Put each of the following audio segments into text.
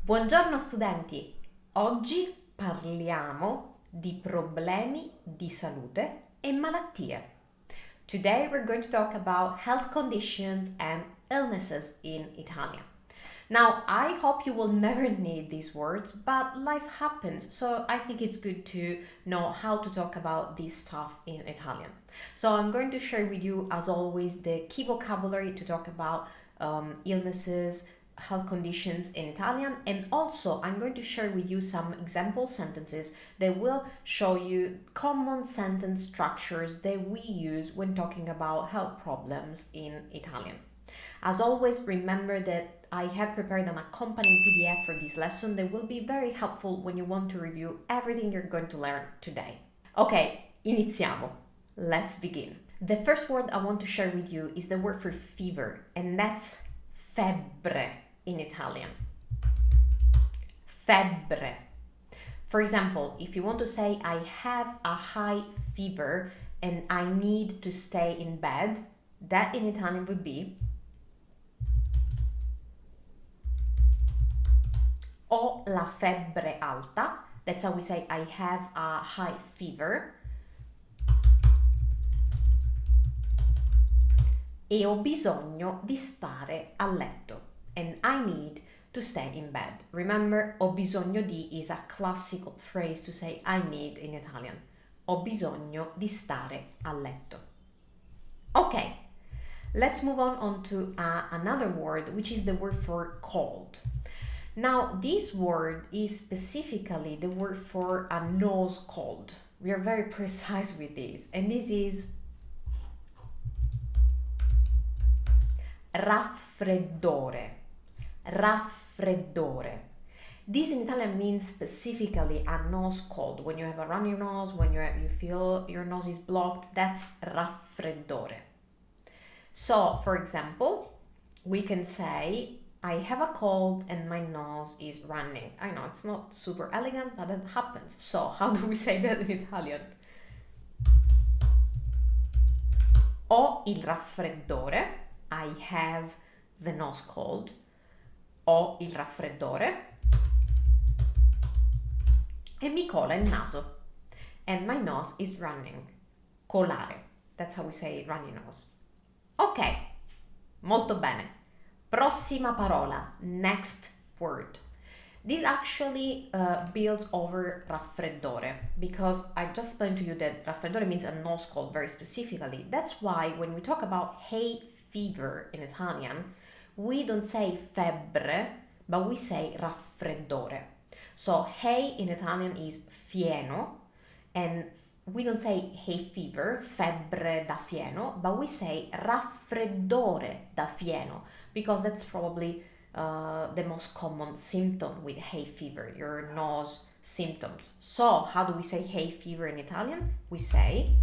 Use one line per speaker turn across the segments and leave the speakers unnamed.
Buongiorno studenti, oggi parliamo di problemi di salute e malattie. Today we're going to talk about health conditions and illnesses in Italian. Now, I hope you will never need these words, but life happens, so I think it's good to know how to talk about this stuff in Italian. So I'm going to share with you, as always, the key vocabulary to talk about illnesses, health conditions in Italian, and also I'm going to share with you some example sentences that will show you common sentence structures that we use when talking about health problems in Italian. As always, remember that I have prepared an accompanying PDF for this lesson that will be very helpful when you want to review everything you're going to learn today. Ok, iniziamo. Let's begin. The first word I want to share with you is the word for fever, and that's febbre in Italian. Febbre. For example, if you want to say I have a high fever and I need to stay in bed, that in Italian would be ho la febbre alta. That's how we say I have a high fever. E ho bisogno di stare a letto. And I need to stay in bed. Remember, ho bisogno di is a classical phrase to say I need in Italian. Ho bisogno di stare a letto. Okay, let's move on to another word, which is the word for cold. Now, this word is specifically the word for a nose cold. We are very precise with this, and this is raffreddore. Raffreddore. This in Italian means specifically a nose cold. When you have a runny nose, when you feel your nose is blocked, that's raffreddore. So, for example, we can say, I have a cold and my nose is running. I know it's not super elegant, but that happens. So, how do we say that in Italian? Ho il raffreddore. I have the nose cold. Ho il raffreddore. E mi cola il naso. And my nose is running. Colare. That's how we say runny nose. Ok, molto bene. Prossima parola, next word. This actually builds over raffreddore because I just explained to you that raffreddore means a nose cold very specifically. That's why when we talk about hay fever in Italian, we don't say febbre, but we say raffreddore. So hay in Italian is fieno, and we don't say hay fever, febbre da fieno, but we say raffreddore da fieno, because that's probably the most common symptom with hay fever, your nose symptoms. So how do we say hay fever in Italian? We say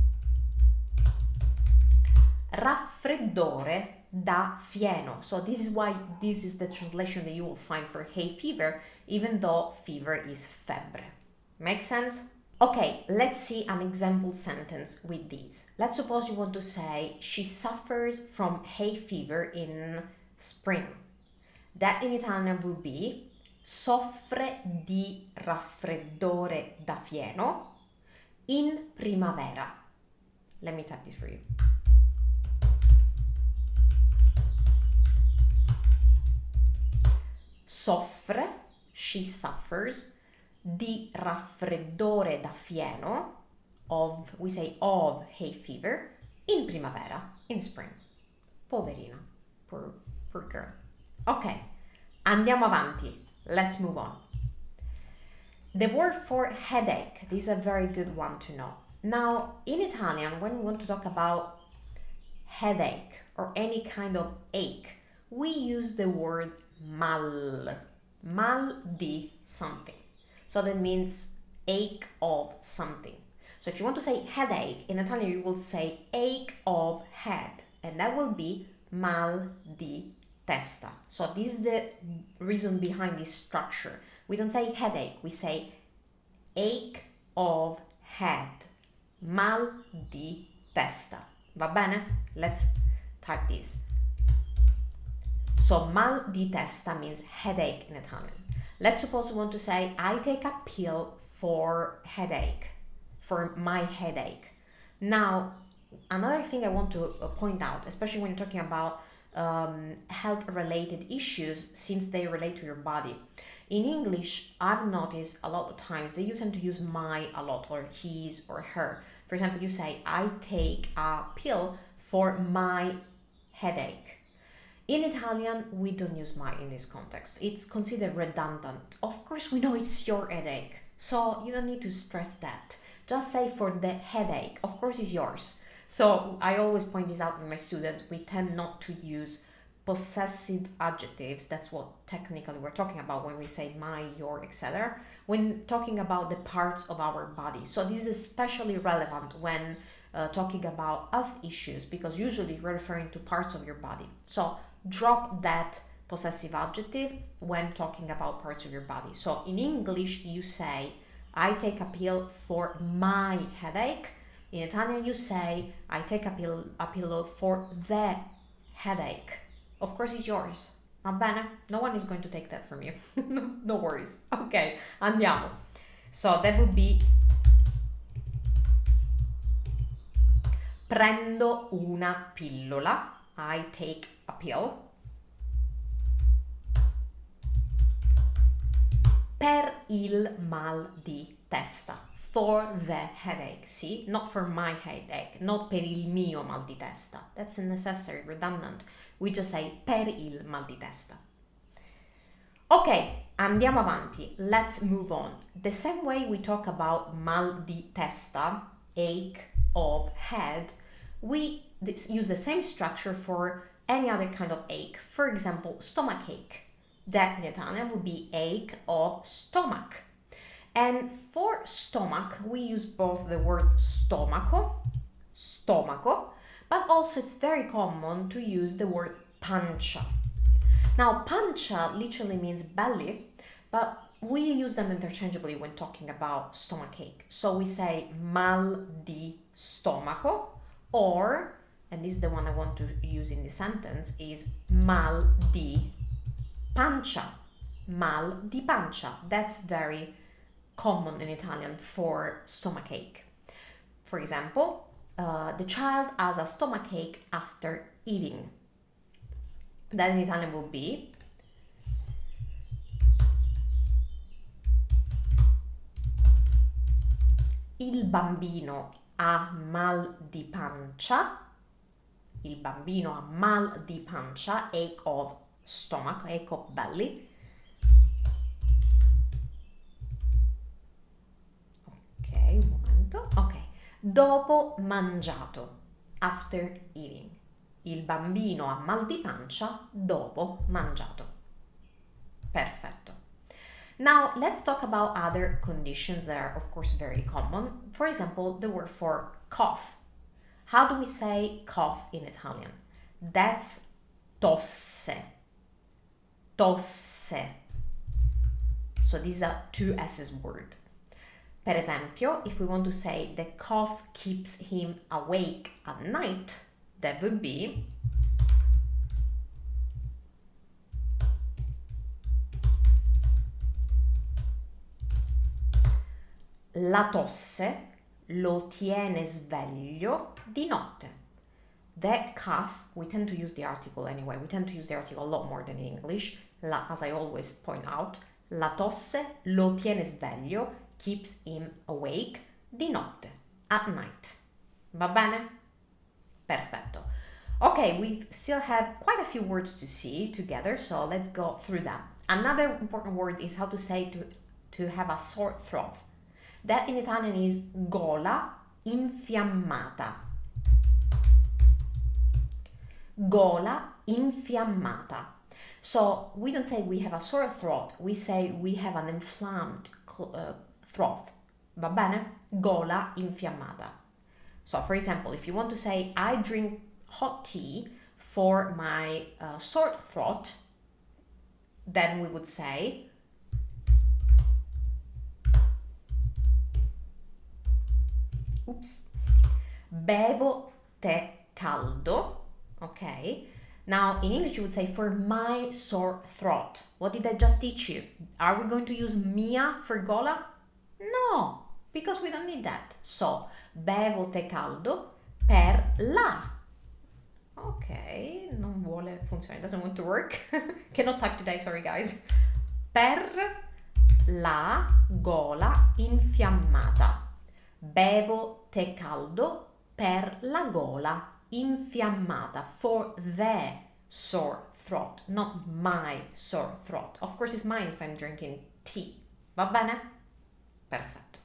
raffreddore da fieno. So this is why this is the translation that you will find for hay fever, even though fever is febbre. Make sense? Okay, let's see an example sentence with this. Let's suppose you want to say, she suffers from hay fever in spring. That in Italian would be, soffre di raffreddore da fieno in primavera. Let me type this for you. Soffre, she suffers, di raffreddore da fieno, we say of hay fever, in primavera, in spring. Poverina, poor girl. Ok, andiamo avanti. Let's move on. The word for headache, this is a very good one to know. Now, in Italian, when we want to talk about headache or any kind of ache, we use the word mal di something. So that means ache of something. So if you want to say headache, in Italian you will say ache of head, and that will be mal di testa. So this is the reason behind this structure. We don't say headache, we say ache of head, mal di testa. Va bene? Let's type this. So mal di testa means headache in Italian. Let's suppose we want to say, I take a pill for headache, for my headache. Now, another thing I want to point out, especially when you're talking about health-related issues, since they relate to your body. In English, I've noticed a lot of times that you tend to use my a lot, or his or her. For example, you say, I take a pill for my headache. In Italian, we don't use my in this context. It's considered redundant. Of course, we know it's your headache, so you don't need to stress that. Just say for the headache. Of course, it's yours. So I always point this out with my students. We tend not to use possessive adjectives. That's what technically we're talking about when we say my, your, etc. When talking about the parts of our body. So this is especially relevant when talking about health issues, because usually we're referring to parts of your body. So drop that possessive adjective when talking about parts of your body. So in English, you say, I take a pill for my headache. In Italian, you say, I take a pillow for the headache. Of course, it's yours. Va bene? No one is going to take that from you. No worries. Ok, andiamo. So that would be prendo una pillola. I take a pill. Per il mal di testa. For the headache. See? Not for my headache. Not per il mio mal di testa. That's unnecessary, redundant. We just say per il mal di testa. Ok, andiamo avanti. Let's move on. The same way we talk about mal di testa, ache of head, we use the same structure for any other kind of ache. For example, stomach ache. That in Italian would be ache of stomach. And for stomach, we use both the word stomaco, but also it's very common to use the word pancia. Now, pancia literally means belly, but we use them interchangeably when talking about stomach ache. So we say mal di stomaco, or, and this is the one I want to use in the sentence, is mal di pancia. Mal di pancia. That's very common in Italian for stomach ache. For example, the child has a stomach ache after eating. That in Italian would be il bambino ha mal di pancia. Il bambino ha mal di pancia, ache of stomach, ache of belly. Ok, un momento. Ok. Dopo mangiato, after eating. Il bambino ha mal di pancia dopo mangiato. Perfetto. Now, let's talk about other conditions that are, of course, very common. For example, the word for cough. How do we say cough in Italian? That's tosse. Tosse. So these are two S's word. Per esempio, if we want to say the cough keeps him awake at night, that would be la tosse lo tiene sveglio di notte. That cough, we tend to use the article anyway. We tend to use the article a lot more than in English. As I always point out, la tosse lo tiene sveglio, keeps him awake di notte, at night. Va bene? Perfetto. Okay, we still have quite a few words to see together, so let's go through them. Another important word is how to say to have a sore throat. That in Italian is gola infiammata. Gola infiammata. So we don't say we have a sore throat, we say we have an inflamed throat. Va bene? Gola infiammata. So for example, if you want to say I drink hot tea for my sore throat, then we would say bevo tè caldo, ok? Now, in English, you would say, for my sore throat. What did I just teach you? Are we going to use mia for gola? No, because we don't need that. So, bevo tè caldo per la. Ok, non vuole funzionare. It doesn't want to work. Cannot type today, sorry guys. Per la gola infiammata. Bevo tè caldo per la gola infiammata. For the sore throat, not my sore throat. Of course it's mine if I'm drinking tea. Va bene? Perfetto.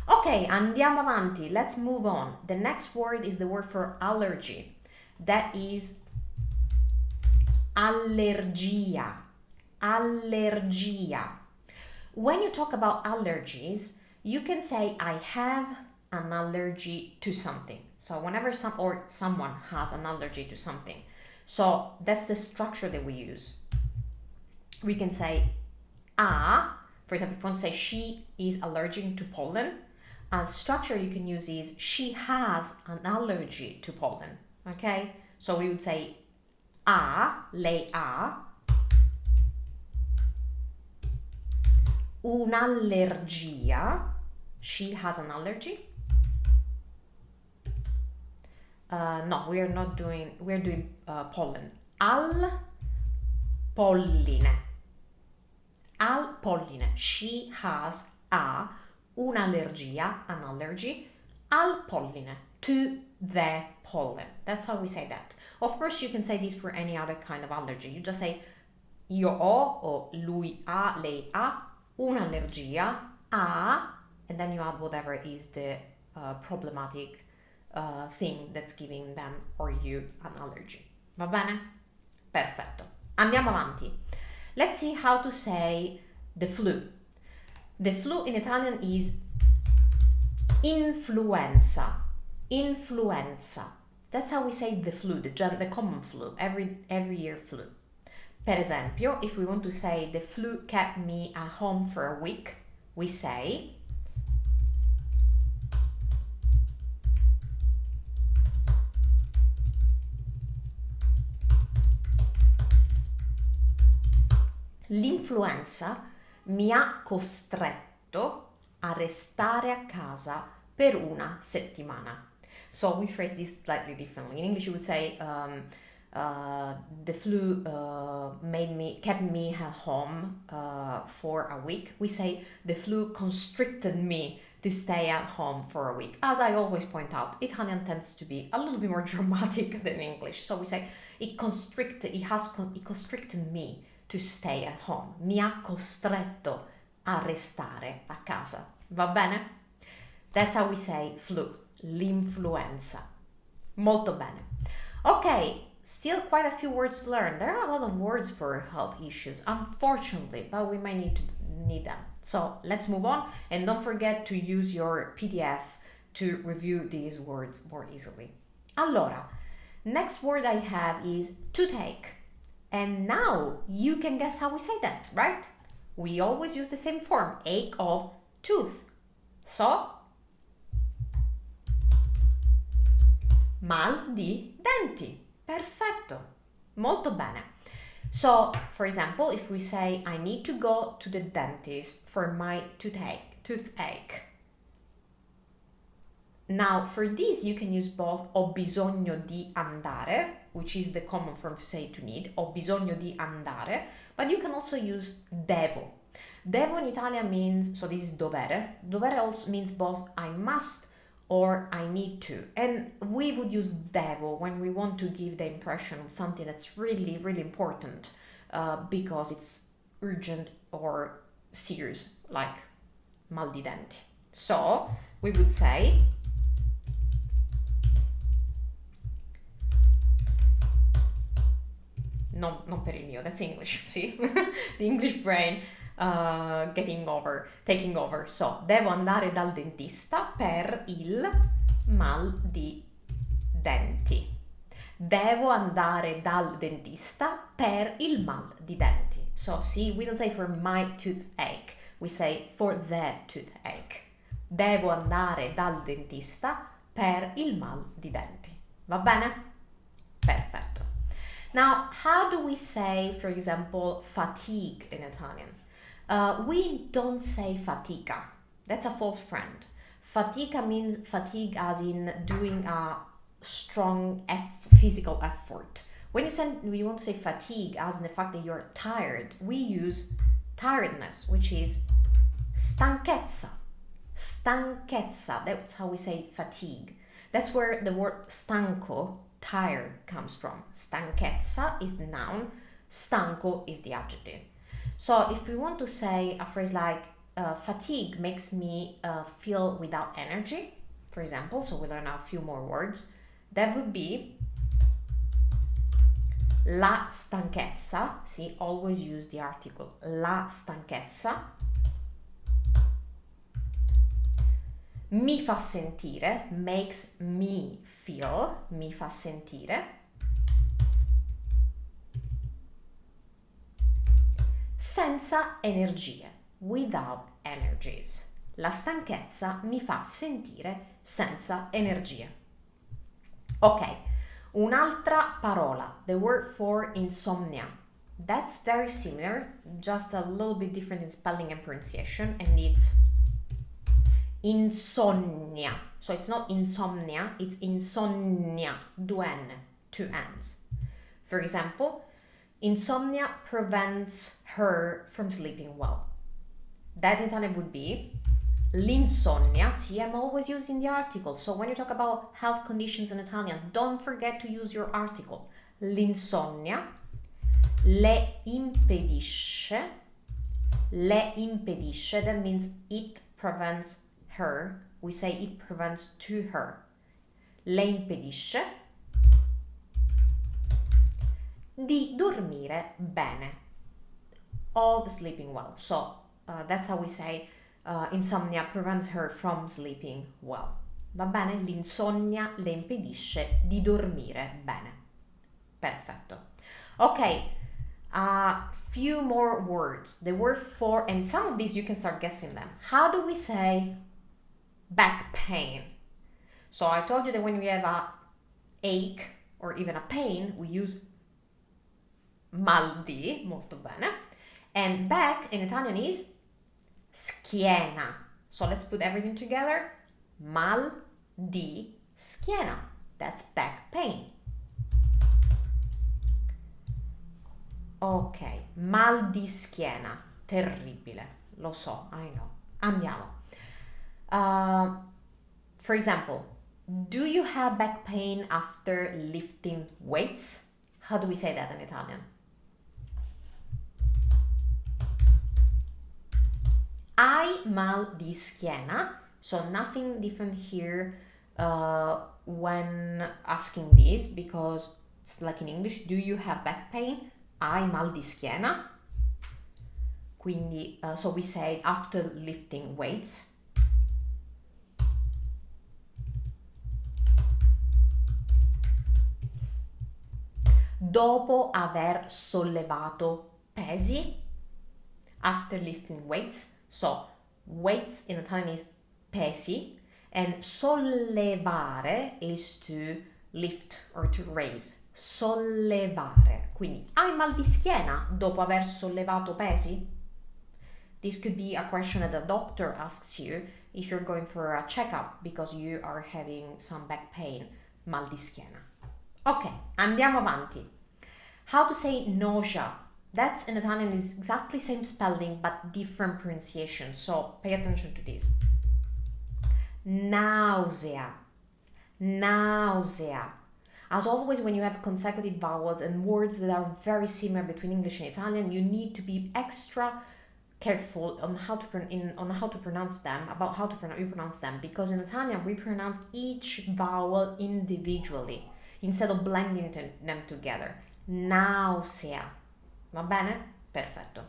Ok, andiamo avanti. Let's move on. The next word is the word for allergy. That is allergia. Allergia. When you talk about allergies, you can say I have an allergy to something. So whenever someone has an allergy to something. So that's the structure that we use. We can say for example, if you want to say she is allergic to pollen, a structure you can use is she has an allergy to pollen. Okay? So we would say lei ha un'allergia. She has an allergy. No, we're doing pollen. Al polline. Al polline. She has un'allergia, an allergy, al polline, to the pollen. That's how we say that. Of course, you can say this for any other kind of allergy. You just say io ho, or lui ha, lei ha, un'allergia, and then you add whatever is the problematic thing that's giving them or you an allergy. Va bene? Perfetto. Andiamo avanti. Let's see how to say the flu. The flu in Italian is influenza. Influenza. That's how we say the flu, the common flu, every year flu. Per esempio, if we want to say the flu kept me at home for a week, we say l'influenza mi ha costretto a restare a casa per una settimana. So we phrase this slightly differently. In English you would say the flu kept me at home for a week. We say the flu constricted me to stay at home for a week. As I always point out, Italian tends to be a little bit more dramatic than English. So we say it constricted me to stay at home. Mi ha costretto a restare a casa. Va bene? That's how we say flu, l'influenza. Molto bene. Okay, still quite a few words to learn. There are a lot of words for health issues, unfortunately, but we might need them. So let's move on, and don't forget to use your PDF to review these words more easily. Allora, next word I have is toothache. And now you can guess how we say that, right? We always use the same form, ache of tooth. So, mal di denti. Perfetto. Molto bene. So, for example, if we say, I need to go to the dentist for my toothache. Now, for this, you can use both ho bisogno di andare, which is the common form to say to need, ho bisogno di andare, but you can also use devo. Devo in Italian means, so this is dovere. Dovere also means both I must or I need to. And we would use devo when we want to give the impression of something that's really, really important because it's urgent or serious, like mal di denti. So, we would say non per il mio, that's English, see? The English brain taking over. So, devo andare dal dentista per il mal di denti. Devo andare dal dentista per il mal di denti. So, see, we don't say for my toothache, we say for the toothache. Devo andare dal dentista per il mal di denti. Va bene? Perfetto. Now, how do we say, for example, fatigue in Italian? We don't say fatica. That's a false friend. Fatica means fatigue as in doing a strong physical effort. When you want to say fatigue as in the fact that you're tired, we use tiredness, which is stanchezza. Stanchezza, that's how we say fatigue. That's where the word stanco, tired, comes from. Stanchezza is the noun, stanco is the adjective. So if we want to say a phrase like fatigue makes me feel without energy, for example, so we learn a few more words, that would be la stanchezza, see, always use the article, la stanchezza mi fa sentire, makes me feel, mi fa sentire senza energie, without energies. La stanchezza mi fa sentire senza energie. Ok, un'altra parola, the word for insomnia. That's very similar, just a little bit different in spelling and pronunciation, and it's insonnia. So it's not insomnia, it's insonnia, due N, two N's. For example, insomnia prevents her from sleeping well. That in Italian would be l'insonnia. See, I'm always using the article. So when you talk about health conditions in Italian, don't forget to use your article. L'insonnia le impedisce. Le impedisce, that means it prevents her. We say it prevents to her. Le impedisce di dormire bene, of sleeping well. So that's how we say insomnia prevents her from sleeping well. Va bene? L'insonnia le impedisce di dormire bene. Perfetto. Ok, a few more words. The word for, and some of these you can start guessing them. How do we say back pain? So I told you that when we have a ache or even a pain, we use mal di, molto bene. And back in Italian is schiena. So let's put everything together. Mal di schiena. That's back pain. Ok, mal di schiena. Terribile. Lo so, I know. Andiamo. For example, do you have back pain after lifting weights? How do we say that in Italian? Hai mal di schiena, so nothing different here when asking this, because it's like in English, do you have back pain? Hai mal di schiena. Quindi, so we say after lifting weights. Dopo aver sollevato pesi, after lifting weights. So, weights in Italian is pesi, and sollevare is to lift or to raise. Sollevare. Quindi, hai mal di schiena dopo aver sollevato pesi? This could be a question that the doctor asks you if you're going for a checkup because you are having some back pain, mal di schiena. Ok, andiamo avanti. How to say nausea? That's in Italian is exactly same spelling but different pronunciation. So pay attention to this. Nausea. Nausea. As always, when you have consecutive vowels and words that are very similar between English and Italian, you need to be extra careful on how to pronounce them, about how to pronounce them, because in Italian we pronounce each vowel individually instead of blending them together. Nausea. Va bene? Perfetto.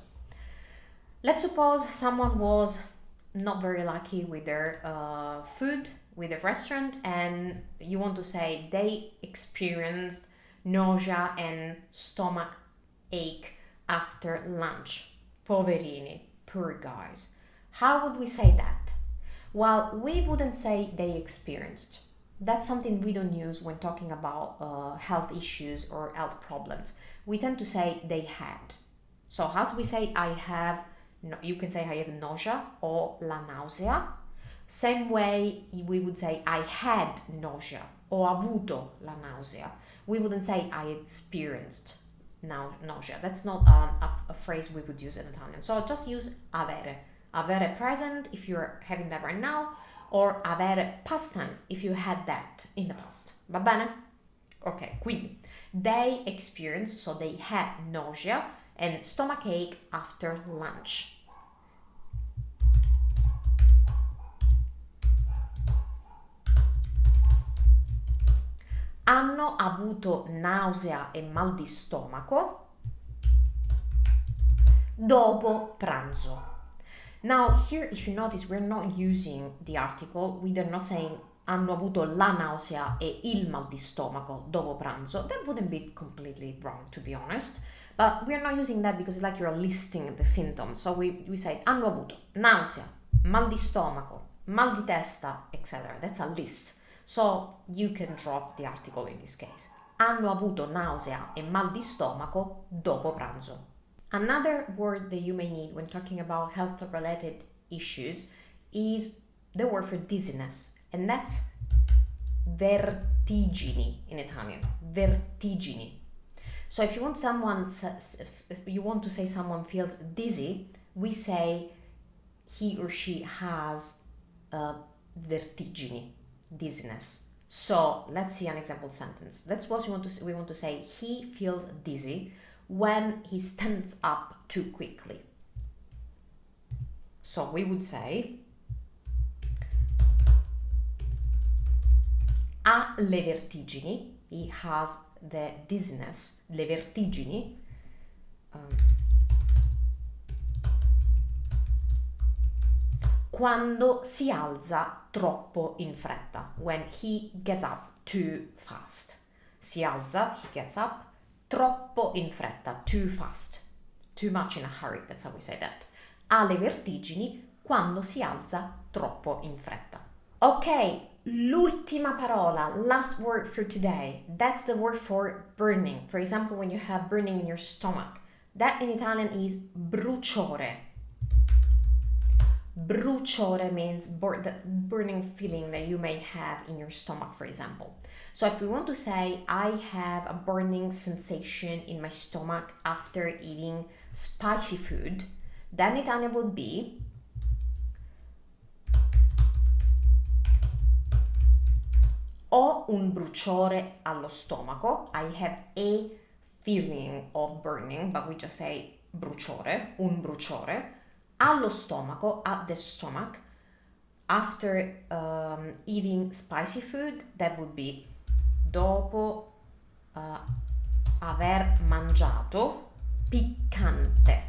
Let's suppose someone was not very lucky with their food, with the restaurant, and you want to say they experienced nausea and stomach ache after lunch. Poverini, poor guys. How would we say that? Well, we wouldn't say they experienced. That's something we don't use when talking about health issues or health problems. We tend to say they had. So as we say I have, you can say I have nausea or la nausea. Same way we would say I had nausea or ho avuto la nausea. We wouldn't say I experienced nausea. That's not a phrase we would use in Italian. So just use avere. Avere present if you're having that right now, or avere past tense if you had that in the past. Va bene? Ok, quindi they experienced, so they had nausea and stomachache after lunch. Hanno avuto nausea e mal di stomaco dopo pranzo. Now here, if you notice, we're not using the article. We're not saying hanno avuto la nausea e il mal di stomaco dopo pranzo. That wouldn't be completely wrong, to be honest. But we're not using that because it's like you're listing the symptoms. So we say hanno avuto nausea, mal di stomaco, mal di testa, etc. That's a list. So you can drop the article in this case. Hanno avuto nausea e mal di stomaco dopo pranzo. Another word that you may need when talking about health-related issues is the word for dizziness, and that's vertigini in Italian. Vertigini. So if you want to say someone feels dizzy, we say he or she has vertigini, dizziness. So let's see an example sentence. Let's suppose we want to say he feels dizzy when he stands up too quickly. So we would say ha le vertigini, he has the dizziness, le vertigini, quando si alza troppo in fretta, when he gets up too fast. Si alza, he gets up, troppo in fretta, too fast, too much in a hurry, that's how we say that. Ha le vertigini quando si alza troppo in fretta. Ok, l'ultima parola, last word for today. That's the word for burning. For example, when you have burning in your stomach. That in Italian is bruciore. Bruciore means the burning feeling that you may have in your stomach, for example. So if we want to say, I have a burning sensation in my stomach after eating spicy food, then in Italian would be ho un bruciore allo stomaco. I have a feeling of burning, but we just say bruciore, un bruciore. Allo stomaco, at the stomach, after eating spicy food, that would be dopo aver mangiato piccante.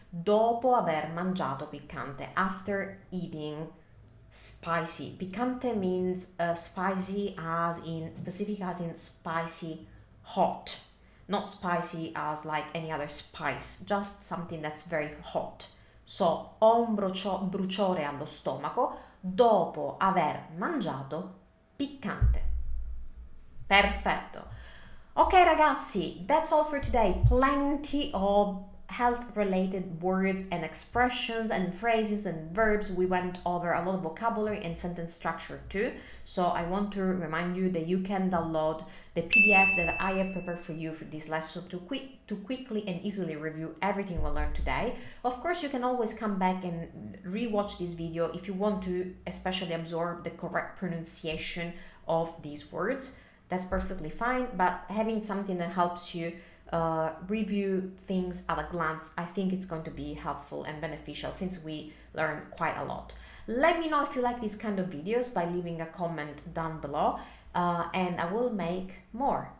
Dopo aver mangiato piccante, after eating spicy. Piccante means spicy specific as in spicy hot. Not spicy as like any other spice, just something that's very hot. So, ho un bruciore allo stomaco dopo aver mangiato piccante. Perfetto. Ok ragazzi, that's all for today. Plenty of health-related words and expressions and phrases and verbs. We went over a lot of vocabulary and sentence structure too. So I want to remind you that you can download the PDF that I have prepared for you for this lesson to quickly and easily review everything we learned today. Of course, you can always come back and rewatch this video if you want to especially absorb the correct pronunciation of these words. That's perfectly fine, but having something that helps you review things at a glance, I think it's going to be helpful and beneficial since we learned quite a lot. Let me know if you like these kind of videos by leaving a comment down below and I will make more.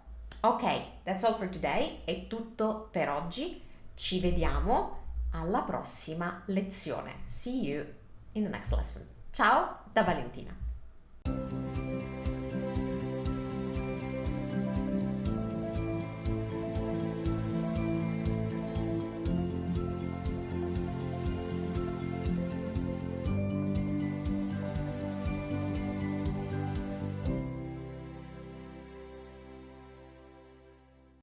Ok, that's all for today. È tutto per oggi. Ci vediamo alla prossima lezione. See you in the next lesson. Ciao da Valentina.